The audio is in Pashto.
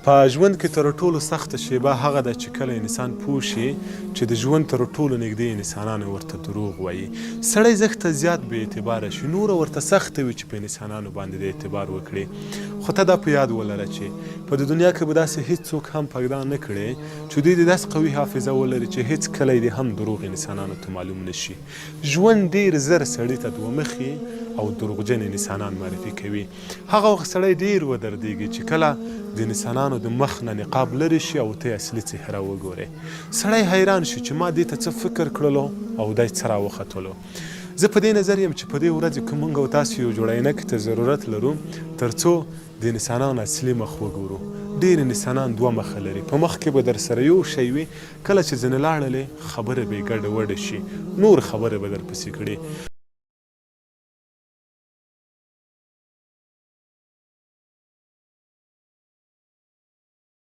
په ژوند کې تر ټولو سخته شیبه هغه ده چې کله انسان پوه شي چې د ژوند تر ټولو نږدې انسانانو ورته دروغ وایي. سړی زښته زیات بې اعتباره شي، نوره ورته سخته وي چې په انسانانو باندې د اعتبار وکړي. خو ته دا په یاد ولره چې په د دنیا کې به داسې هیڅوک هم پیدا نه کړي چې دوی د داسې قوي حافظه ولري چې هیڅ کله یې هم دروغ انسانانو ته معلوم نشي. ژوند ډېر زر سړي ته دوه مخي او دروغجن انسانان معرفي کوي. هغه وخت سړی ډېر ودردېږي چې کله د انسانانو د مخ نه نقاب لرې شي او ته اصلي څهره وګورې. سړی حیران شي چې ما دې ته څه فکر کړلو او دی څه راوختلو. زه په دې نظر یم چې په دې ورځ کې موږ او تاسو یو جوړ عینک ته ضرورت لرو تر څو د انسانانو اصلي مخ وګورو. ډېر انسانان دوه مخه لري، په مخ کې به در سره یو شی وي، کله چې ځینې لاړلې خبره به یې ګډه وډه شي، نور خبره به در پسې کړي.